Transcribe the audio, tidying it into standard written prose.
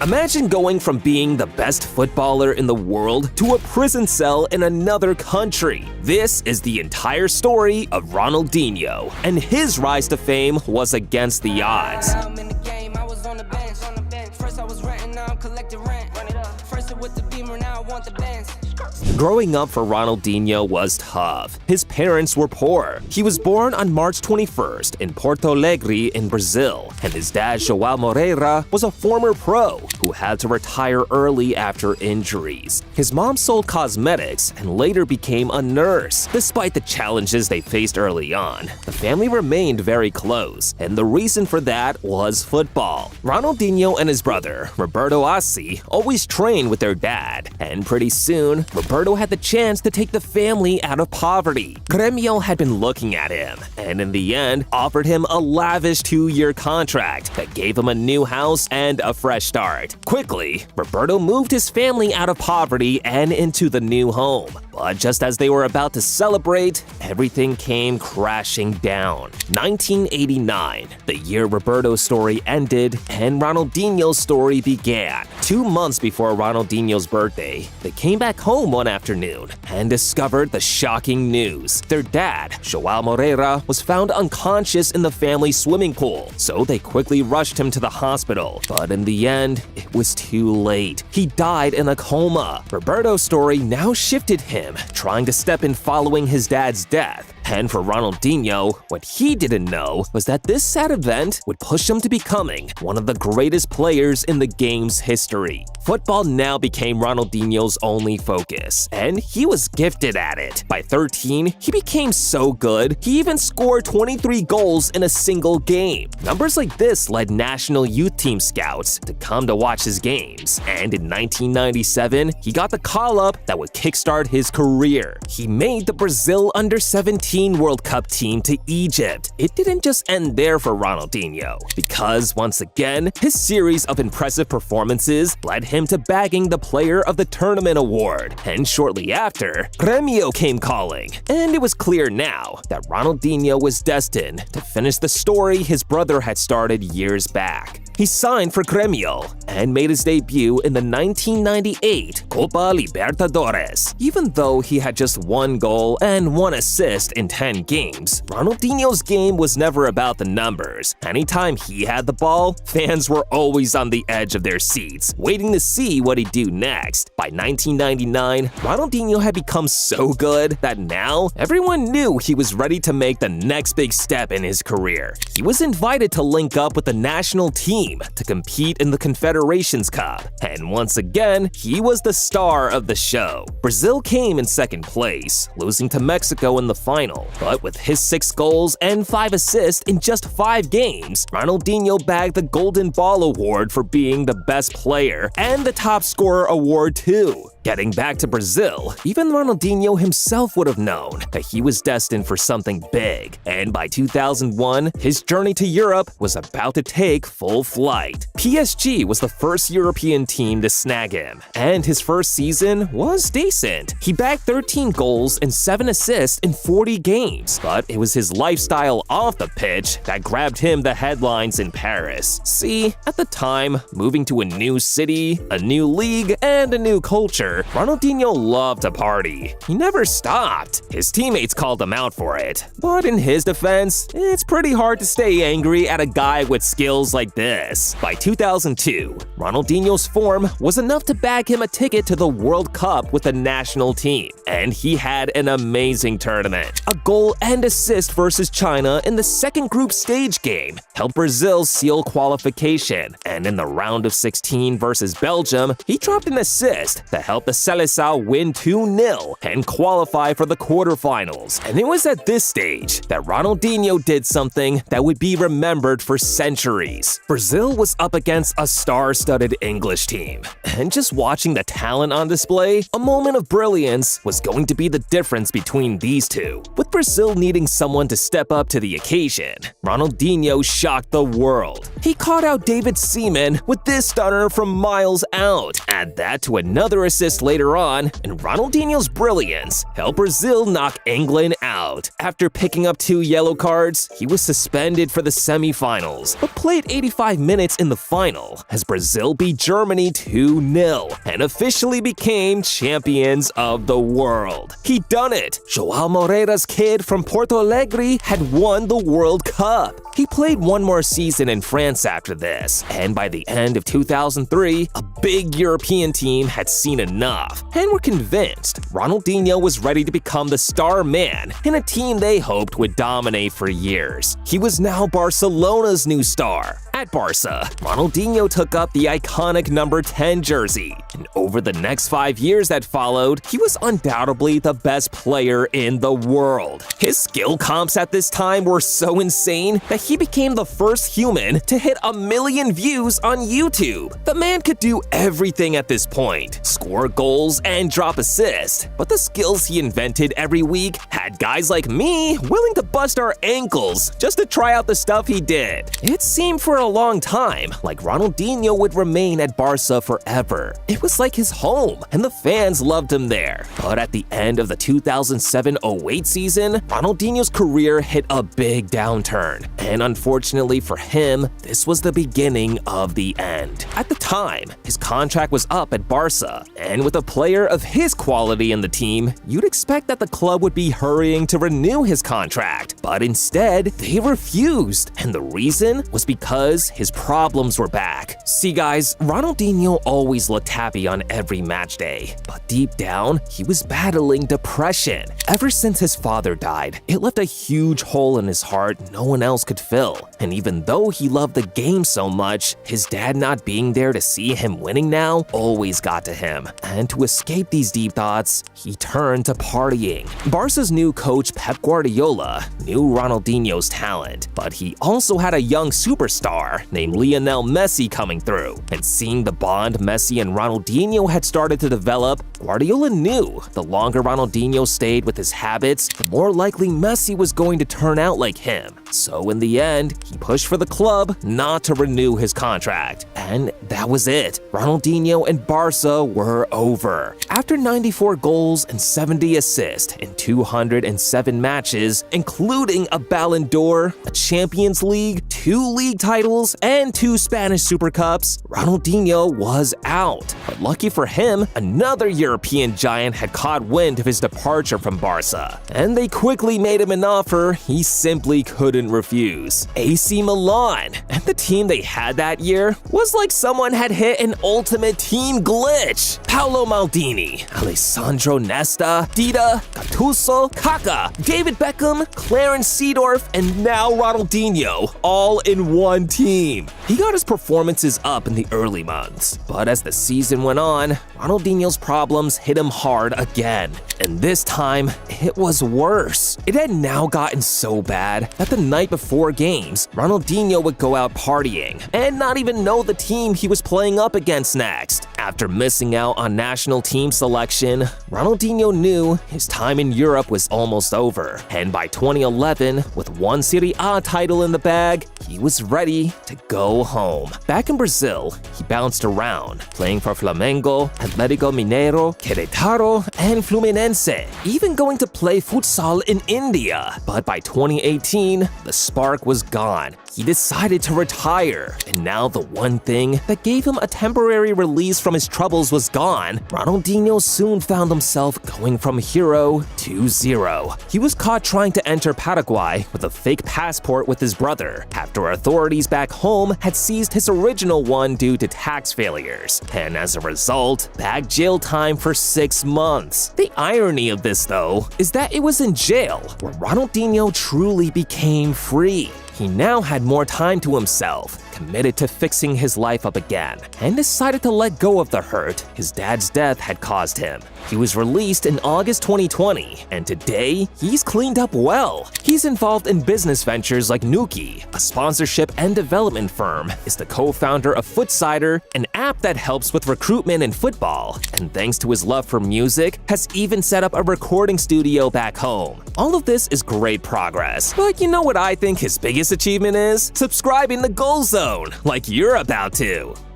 Imagine going from being the best footballer in the world to a prison cell in another country. This is the entire story of Ronaldinho, and his rise to fame was against the odds. Growing up for Ronaldinho was tough. His parents were poor. He was born on March 21st in Porto Alegre in Brazil, and his dad, João Moreira, was a former pro who had to retire early after injuries. His mom sold cosmetics and later became a nurse. Despite the challenges they faced early on, the family remained very close, and the reason for that was football. Ronaldinho and his brother, Roberto Assi, always trained with their dad, and pretty soon, Roberto had the chance to take the family out of poverty. Grêmio had been looking at him, and in the end, offered him a lavish 2-year contract that gave him a new house and a fresh start. Quickly, Roberto moved his family out of poverty and into the new home. But just as they were about to celebrate, everything came crashing down. 1989, the year Roberto's story ended and Ronaldinho's story began. 2 months before Ronaldinho's birthday, they came back home one afternoon and discovered the shocking news. Their dad, João Moreira, was found unconscious in the family swimming pool, so they quickly rushed him to the hospital. But in the end, it was too late. He died in a coma. Roberto's story now shifted him, trying to step in following his dad's death. And for Ronaldinho, what he didn't know was that this sad event would push him to becoming one of the greatest players in the game's history. Football now became Ronaldinho's only focus, and he was gifted at it. By 13, he became so good, he even scored 23 goals in a single game. Numbers like this led national youth team scouts to come to watch his games, and in 1997, he got the call-up that would kickstart his career. He made the Brazil Under-17 World Cup team to Egypt. It didn't just end there for Ronaldinho, because once again, his series of impressive performances led him to bagging the Player of the Tournament award. And shortly after, Grêmio came calling. And it was clear now that Ronaldinho was destined to finish the story his brother had started years back. He signed for Grêmio and made his debut in the 1998 Copa Libertadores. Even though he had just 1 goal and 1 assist in 10 games, Ronaldinho's game was never about the numbers. Anytime he had the ball, fans were always on the edge of their seats, waiting to see what he'd do next. By 1999, Ronaldinho had become so good that now everyone knew he was ready to make the next big step in his career. He was invited to link up with the national team to compete in the Confederations Cup, and once again, he was the star of the show. Brazil came in second place, losing to Mexico in the final, but with his 6 goals and 5 assists in just 5 games, Ronaldinho bagged the Golden Ball Award for being the best player and the top scorer award too. Getting back to Brazil, even Ronaldinho himself would have known that he was destined for something big, and by 2001, his journey to Europe was about to take full flight. PSG was the first European team to snag him, and his first season was decent. He bagged 13 goals and 7 assists in 40 games, but it was his lifestyle off the pitch that grabbed him the headlines in Paris. See, at the time, moving to a new city, a new league, and a new culture, Ronaldinho loved to party. He never stopped. His teammates called him out for it. But in his defense, it's pretty hard to stay angry at a guy with skills like this. By 2002, Ronaldinho's form was enough to bag him a ticket to the World Cup with the national team, and he had an amazing tournament. A goal and assist versus China in the second group stage game helped Brazil seal qualification, and in the round of 16 versus Belgium, he dropped an assist that helped the Seleção win 2-0 and qualify for the quarterfinals. And it was at this stage that Ronaldinho did something that would be remembered for centuries. Brazil was up against a star-studded English team, and just watching the talent on display, a moment of brilliance was going to be the difference between these two. With Brazil needing someone to step up to the occasion, Ronaldinho shocked the world. He caught out David Seaman with this stunner from miles out. Add that to another assist assist later on, and Ronaldinho's brilliance helped Brazil knock England out. After picking up 2 yellow cards, he was suspended for the semi-finals, but played 85 minutes in the final as Brazil beat Germany 2-0 and officially became champions of the world. He'd done it! Joao Moreira's kid from Porto Alegre had won the World Cup. He played one more season in France after this, and by the end of 2003, a big European team had seen enough and were convinced Ronaldinho was ready to become the star man in a team they hoped would dominate for years. He was now Barcelona's new star. At Barca, Ronaldinho took up the iconic number 10 jersey, and over the next 5 years that followed, he was undoubtedly the best player in the world. His skill comps at this time were so insane that he became the first human to hit 1 million views on YouTube. The man could do everything at this point, score goals and drop assists, but the skills he invented every week had guys like me willing to bust our ankles just to try out the stuff he did. It seemed for a long time like Ronaldinho would remain at Barca forever. It was like his home, and the fans loved him there. But at the end of the 2007-08 season, Ronaldinho's career hit a big downturn, and unfortunately for him, this was the beginning of the end. At the time, his contract was up at Barca, and with a player of his quality in the team, you'd expect that the club would be hurrying to renew his contract. But instead, they refused, and the reason was because his problems were back. See guys, Ronaldinho always looked happy on every match day, but deep down, he was battling depression. Ever since his father died, it left a huge hole in his heart no one else could fill. And even though he loved the game so much, his dad not being there to see him winning now always got to him. And to escape these deep thoughts, he turned to partying. Barca's new coach Pep Guardiola knew Ronaldinho's talent, but he also had a young superstar named Lionel Messi coming through. And seeing the bond Messi and Ronaldinho had started to develop, Guardiola knew the longer Ronaldinho stayed with his habits, the more likely Messi was going to turn out like him. So in the end, he pushed for the club not to renew his contract. And that was it. Ronaldinho and Barca were over. After 94 goals and 70 assists in 207 matches, including a Ballon d'Or, a Champions League, 2 league titles, and 2 Spanish Super Cups, Ronaldinho was out. But lucky for him, another European giant had caught wind of his departure from Barca, and they quickly made him an offer he simply couldn't refuse. AC Milan, and the team they had that year was like someone had hit an ultimate team glitch. Paolo Maldini, Alessandro Nesta, Dida, Gattuso, Kaká, David Beckham, Clarence Seedorf, and now Ronaldinho, all in one team. He got his performances up in the early months, but as the season went on, Ronaldinho's problems hit him hard again. And this time, it was worse. It had now gotten so bad that the night before games, Ronaldinho would go out partying and not even know the team he was playing up against next. After missing out on national team selection, Ronaldinho knew his time in Europe was almost over. And by 2011, with 1 Serie A title in the bag, he was ready to go home. Back in Brazil, he bounced around, playing for Flamengo, Atlético Mineiro, Querétaro, and Fluminense, even going to play futsal in India. But by 2018, the spark was gone. He decided to retire, and now the one thing that gave him a temporary release from his troubles was gone. Ronaldinho soon found himself going from hero to zero. He was caught trying to enter Paraguay with a fake passport with his brother, after authorities back home had seized his original one due to tax failures, and as a result, bagged jail time for 6 months. The irony of this, though, is that it was in jail where Ronaldinho truly became free. He now had more time to himself, committed to fixing his life up again, and decided to let go of the hurt his dad's death had caused him. He was released in August 2020, and today, he's cleaned up well. He's involved in business ventures like Nuki, a sponsorship and development firm, is the co-founder of Footsider, an app that helps with recruitment in football, and thanks to his love for music, has even set up a recording studio back home. All of this is great progress, but you know what I think his biggest achievement is? Subscribing to Goal Zone, like you're about to.